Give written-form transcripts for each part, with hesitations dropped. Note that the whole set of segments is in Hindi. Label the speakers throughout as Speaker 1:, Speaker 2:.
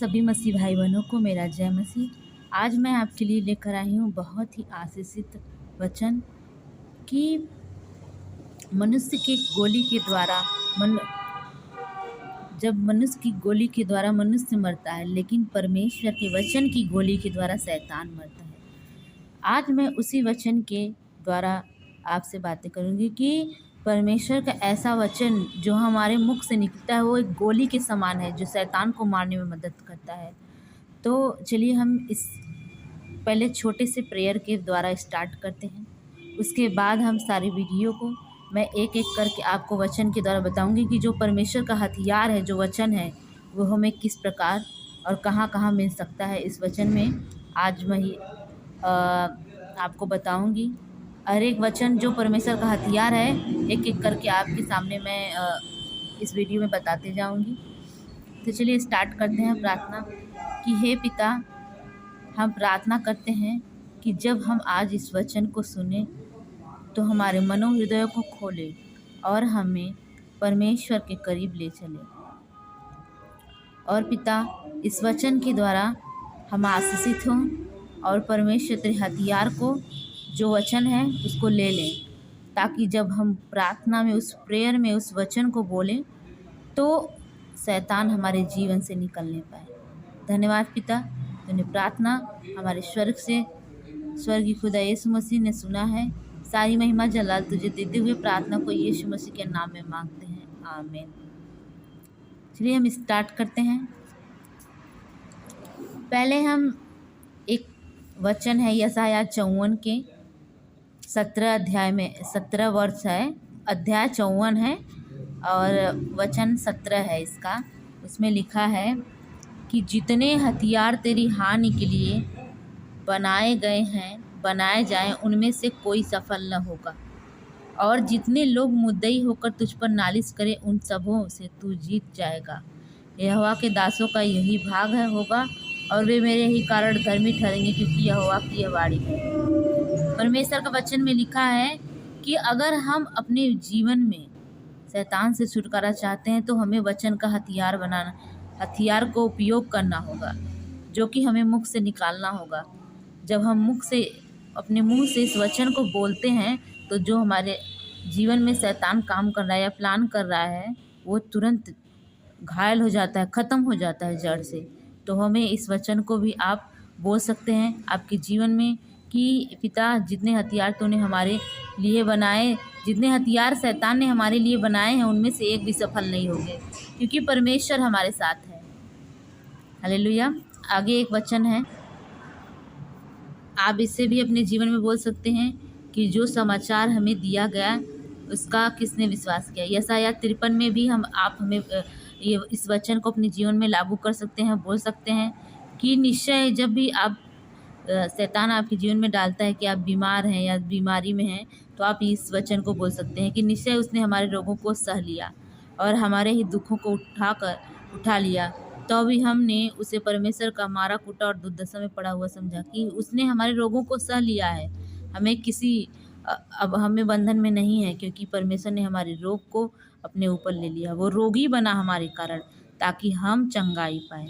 Speaker 1: सभी मसीह भाई बहनों को मेरा जय मसीह। आज मैं आपके लिए लेकर आई हूँ बहुत ही आशीषित वचन कि मनुष्य के गोली के द्वारा जब मनुष्य की गोली के द्वारा मनुष्य मरता है, लेकिन परमेश्वर के वचन की गोली के द्वारा शैतान मरता है। आज मैं उसी वचन के द्वारा आपसे बातें करूंगी कि परमेश्वर का ऐसा वचन जो हमारे मुख से निकलता है वो एक गोली के समान है, जो शैतान को मारने में मदद करता है। तो चलिए हम इस पहले छोटे से प्रेयर के द्वारा स्टार्ट करते हैं। उसके बाद हम सारी वीडियो को मैं एक एक करके आपको वचन के द्वारा बताऊंगी कि जो परमेश्वर का हथियार है, जो वचन है, वो हमें किस प्रकार और कहाँ कहाँ मिल सकता है। इस वचन में आज मैं आपको बताऊंगी। हर एक वचन जो परमेश्वर का हथियार है, एक एक करके आपके सामने मैं इस वीडियो में बताते जाऊंगी। तो चलिए स्टार्ट करते हैं प्रार्थना कि हे पिता, हम प्रार्थना करते हैं कि जब हम आज इस वचन को सुने तो हमारे मनोहृदय को खोले और हमें परमेश्वर के करीब ले चले। और पिता, इस वचन के द्वारा हम आशीषित हों और परमेश्वर तेरे हथियार को, जो वचन है, उसको ले लें, ताकि जब हम प्रार्थना में, उस प्रेयर में उस वचन को बोलें तो शैतान हमारे जीवन से निकलने पाए। धन्यवाद पिता, तूने प्रार्थना हमारे स्वर्गीय खुदा यीशु मसीह ने सुना है। सारी महिमा जलाल तुझे देते हुए प्रार्थना को यीशु मसीह के नाम में मांगते हैं, आमीन। चलिए हम स्टार्ट करते हैं। पहले हम एक वचन है यशायाह 54 के 17 अध्याय में 17 वर्ष है, अध्याय 54 है और वचन 17 है इसका। उसमें लिखा है कि जितने हथियार तेरी हानि के लिए बनाए जाएं, उनमें से कोई सफल न होगा, और जितने लोग मुद्दई होकर तुझ पर नालिश करें, उन सबों से तू जीत जाएगा। यहोवा के दासों का यही भाग होगा और वे मेरे ही कारण धर्मी ठहरेंगे, क्योंकि यहोवा की यह वाणी है। परमेश्वर का वचन में लिखा है कि अगर हम अपने जीवन में शैतान से छुटकारा चाहते हैं तो हमें वचन का हथियार को उपयोग करना होगा, जो कि हमें मुख से निकालना होगा। जब हम अपने मुंह से इस वचन को बोलते हैं तो जो हमारे जीवन में शैतान काम कर रहा है या प्लान कर रहा है, वो तुरंत घायल हो जाता है, ख़त्म हो जाता है जड़ से। तो हमें इस वचन को भी आप बोल सकते हैं आपके जीवन में कि पिता, जितने हथियार तूने हमारे लिए बनाए, जितने हथियार शैतान ने हमारे लिए बनाए हैं, उनमें से एक भी सफल नहीं होंगे, क्योंकि परमेश्वर हमारे साथ है। हालेलुया। आगे एक वचन है, आप इससे भी अपने जीवन में बोल सकते हैं कि जो समाचार हमें दिया गया उसका किसने विश्वास किया। यशायाह 53 में भी आप हमें ये इस वचन को अपने जीवन में लागू कर सकते हैं। बोल सकते हैं कि निश्चय जब भी आप शैतान आपके जीवन में डालता है कि आप बीमार हैं या बीमारी में हैं, तो आप इस वचन को बोल सकते हैं कि निश्चय उसने हमारे रोगों को सह लिया और हमारे ही दुखों को उठा लिया। तो भी हमने उसे परमेश्वर का मारा कूटा और दुर्दशा में पड़ा हुआ समझा, कि उसने हमारे रोगों को सह लिया है। अब हमें बंधन में नहीं है, क्योंकि परमेश्वर ने हमारे रोग को अपने ऊपर ले लिया। वो रोगी बना हमारे कारण, ताकि हम चंगाई पाए।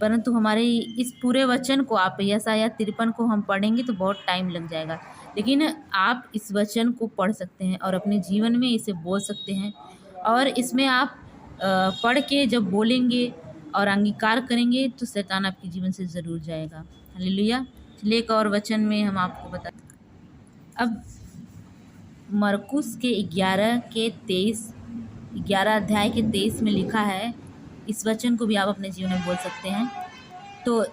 Speaker 1: परंतु हमारे इस पूरे वचन को, आप यशायाह 53 को हम पढ़ेंगे तो बहुत टाइम लग जाएगा, लेकिन आप इस वचन को पढ़ सकते हैं और अपने जीवन में इसे बोल सकते हैं। और इसमें आप पढ़ के जब बोलेंगे और अंगीकार करेंगे तो शैतान आपके जीवन से ज़रूर जाएगा। हालेलुया। चलिए एक और वचन में हम आपको बताते। अब मरकुस के 11 अध्याय के 23 में लिखा है, इस वचन को भी आप अपने जीवन में बोल सकते हैं। तो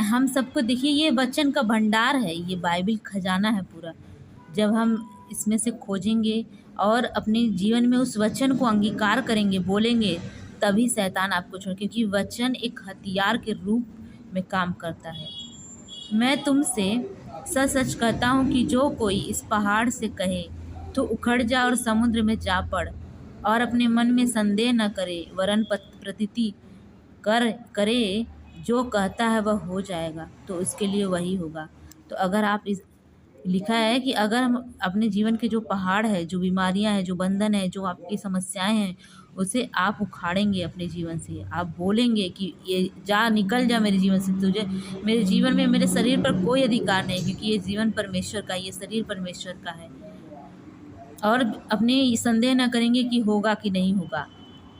Speaker 1: हम सबको देखिए, ये वचन का भंडार है, ये बाइबल खजाना है पूरा। जब हम इसमें से खोजेंगे और अपने जीवन में उस वचन को अंगीकार करेंगे, बोलेंगे, तभी शैतान आपको क्योंकि वचन एक हथियार के रूप में काम करता है। मैं तुमसे सच सच कहता हूँ कि जो कोई इस पहाड़ से कहे तो उखड़ जा और समुद्र में जा पड़, और अपने मन में संदेह न करे, वरन प्रतीति करे जो कहता है वह हो जाएगा, तो उसके लिए वही होगा। तो अगर आप लिखा है कि अगर हम अपने जीवन के जो पहाड़ है, जो बीमारियां हैं, जो बंधन है, जो आपकी समस्याएं हैं, उसे आप उखाड़ेंगे अपने जीवन से। आप बोलेंगे कि ये जा, निकल जा मेरे जीवन से, तुझे मेरे जीवन में मेरे शरीर पर कोई अधिकार नहीं, क्योंकि ये जीवन परमेश्वर का, ये शरीर परमेश्वर का है। और अपने संदेह ना करेंगे कि होगा कि नहीं होगा।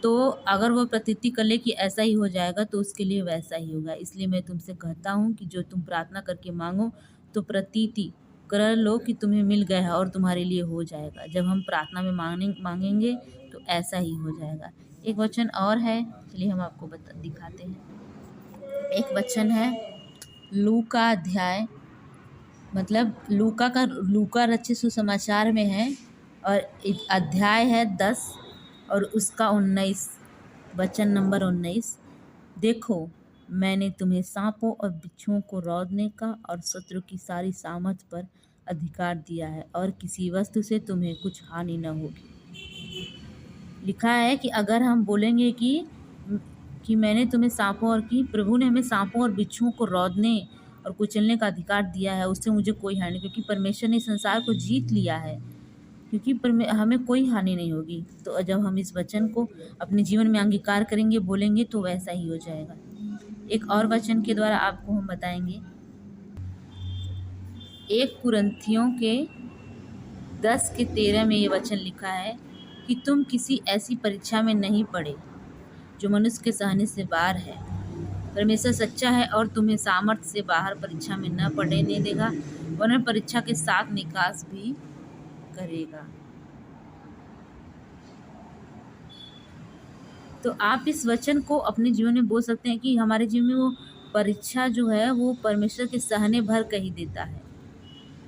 Speaker 1: तो अगर वो प्रतीति कर ले कि ऐसा ही हो जाएगा, तो उसके लिए वैसा ही होगा। इसलिए मैं तुमसे कहता हूँ कि जो तुम प्रार्थना करके मांगो तो प्रतीति कर लो कि तुम्हें मिल गया है और तुम्हारे लिए हो जाएगा। जब हम प्रार्थना में मांगेंगे तो ऐसा ही हो जाएगा। एक वचन और है, चलिए हम आपको दिखाते हैं। एक वचन है लूका अध्याय, मतलब लूका रचित सुसमाचार में है, और एक अध्याय है 10 और उसका 19, वचन नंबर 19। देखो, मैंने तुम्हें सांपों और बिच्छुओं को रौंदने का और शत्रु की सारी सामर्थ पर अधिकार दिया है, और किसी वस्तु से तुम्हें कुछ हानि न होगी। लिखा है कि अगर हम बोलेंगे कि मैंने तुम्हें प्रभु ने हमें सांपों और बिच्छुओं को रौंदने और कुचलने का अधिकार दिया है, उससे मुझे कोई हानि, क्योंकि परमेश्वर ने संसार को जीत लिया है, क्योंकि हमें कोई हानि नहीं होगी। तो जब हम इस वचन को अपने जीवन में अंगीकार करेंगे, बोलेंगे, तो वैसा ही हो जाएगा। एक और वचन के द्वारा आपको हम बताएंगे। 1 कुरिन्थियों के 10:13 में ये वचन लिखा है कि तुम किसी ऐसी परीक्षा में नहीं पड़े जो मनुष्य के सहने से बाहर है। परमेश्वर सच्चा है और तुम्हें सामर्थ्य से बाहर परीक्षा में न पड़ने देगा, वरन परीक्षा के साथ निकास भी करेगा। तो आप इस वचन को अपने जीवन में बोल सकते हैं कि हमारे जीवन में वो परीक्षा जो है वो परमेश्वर के सहने भर का ही देता है।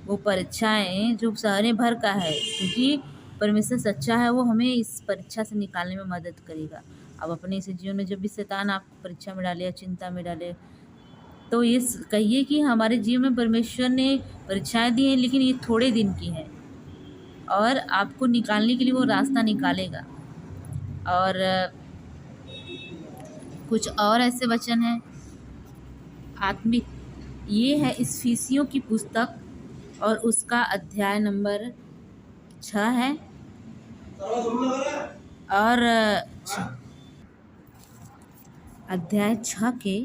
Speaker 1: वो परीक्षाएं जो सहने भर का है, क्योंकि परमेश्वर सच्चा है, वो हमें इस परीक्षा से निकालने में मदद करेगा। अब अपने इस जीवन में जब भी शैतान आप परीक्षा में डाले या चिंता में डाले, तो ये कहिए कि हमारे जीवन में परमेश्वर ने परीक्षाएं दी हैं, लेकिन ये थोड़े दिन की है, और आपको निकालने के लिए वो रास्ता निकालेगा। और कुछ और ऐसे वचन हैं आत्मिक, ये है इफिसियों की पुस्तक और उसका अध्याय नंबर 6 है, और अध्याय 6 के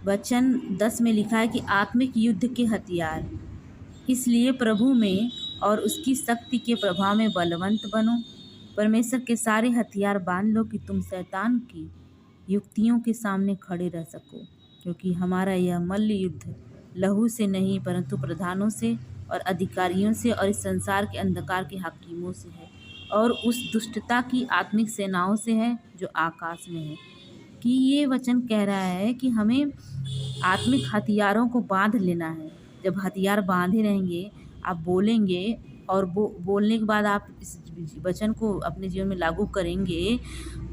Speaker 1: वचन 10 में लिखा है कि आत्मिक युद्ध के हथियार, इसलिए प्रभु में और उसकी शक्ति के प्रभाव में बलवंत बनो। परमेश्वर के सारे हथियार बांध लो कि तुम शैतान की युक्तियों के सामने खड़े रह सको, क्योंकि हमारा यह मल्ल युद्ध लहू से नहीं परंतु प्रधानों से और अधिकारियों से और इस संसार के अंधकार के हाकिमों से है, और उस दुष्टता की आत्मिक सेनाओं से है जो आकाश में है। कि ये वचन कह रहा है कि हमें आत्मिक हथियारों को बांध लेना है। जब हथियार बांधे रहेंगे, आप बोलेंगे, और बोलने के बाद आप इस वचन को अपने जीवन में लागू करेंगे,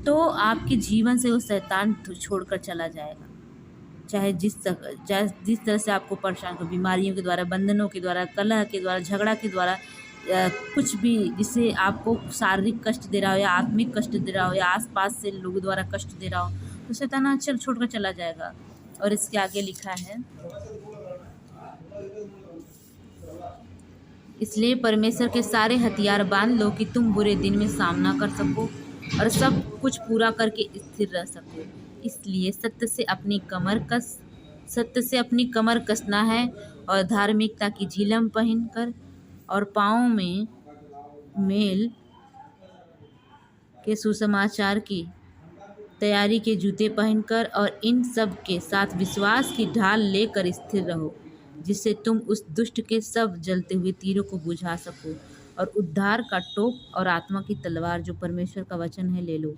Speaker 1: तो आपके जीवन से वो शैतान छोड़कर चला जाएगा। चाहे जिस तरह से आपको परेशान कर, बीमारियों के द्वारा, बंधनों के द्वारा, कलह के द्वारा, झगड़ा के द्वारा, कुछ भी जिससे आपको शारीरिक कष्ट दे रहा हो या आत्मिक कष्ट दे रहा हो या आसपास से लोगों द्वारा कष्ट दे रहा हो, तो शैतान छोड़कर चला जाएगा। और इसके आगे लिखा है, इसलिए परमेश्वर के सारे हथियार बांध लो कि तुम बुरे दिन में सामना कर सको और सब कुछ पूरा करके स्थिर रह सको। इसलिए सत्य से अपनी कमर कसना है, और धार्मिकता की झिलम पहनकर, और पाँवों में मेल के सुसमाचार की तैयारी के जूते पहनकर, और इन सब के साथ विश्वास की ढाल लेकर स्थिर रहो, जिससे तुम उस दुष्ट के सब जलते हुए तीरों को बुझा सको, और उद्धार का टोप और आत्मा की तलवार जो परमेश्वर का वचन है ले लो।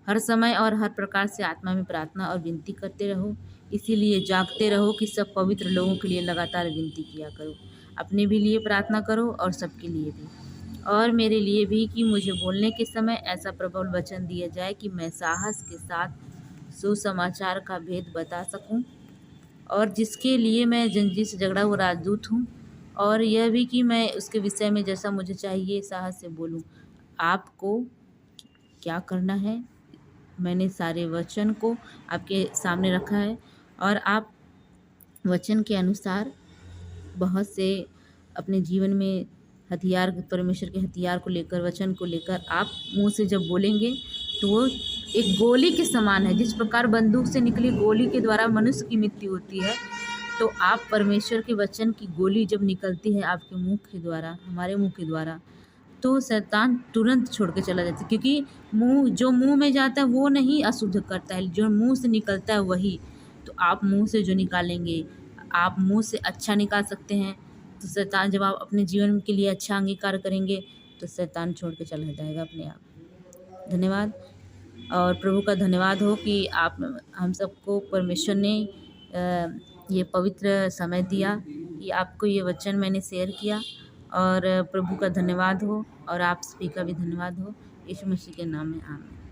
Speaker 1: हर समय और हर प्रकार से आत्मा में प्रार्थना और विनती करते रहो, इसीलिए जागते रहो कि सब पवित्र लोगों के लिए लगातार विनती किया करो। अपने भी लिए प्रार्थना करो और सबके लिए भी, और मेरे लिए भी, कि मुझे बोलने के समय ऐसा प्रबल वचन दिया जाए कि मैं साहस के साथ सुसमाचार का भेद बता सकूं, और जिसके लिए मैं जंजीर से झगड़ा हुआ राजदूत हूं, और यह भी कि मैं उसके विषय में जैसा मुझे चाहिए साहस से बोलूं। आपको क्या करना है, मैंने सारे वचन को आपके सामने रखा है, और आप वचन के अनुसार बहुत से अपने जीवन में हथियार, परमेश्वर के हथियार को लेकर, वचन को लेकर आप मुंह से जब बोलेंगे, तो वो एक गोली के समान है। जिस प्रकार बंदूक से निकली गोली के द्वारा मनुष्य की मृत्यु होती है, तो आप परमेश्वर के वचन की गोली जब निकलती है आपके मुँह के द्वारा, हमारे मुँह के द्वारा, तो शैतान तुरंत छोड़ के चला जाता है। क्योंकि जो मुँह में जाता है वो नहीं अशुद्ध करता है, जो मुँह से निकलता है वही। तो आप मुँह से जो निकालेंगे, आप मुँह से अच्छा निकाल सकते हैं, तो शैतान जब आप अपने जीवन के लिए अच्छा अंगीकार करेंगे, तो शैतान छोड़ के चला जाएगा अपने आप। धन्यवाद। और प्रभु का धन्यवाद हो कि आप हम सबको परमेश्वर ने ये पवित्र समय दिया कि आपको ये वचन मैंने शेयर किया। और प्रभु का धन्यवाद हो और आप सभी का भी धन्यवाद हो। यीशु मसीह के नाम में आमीन।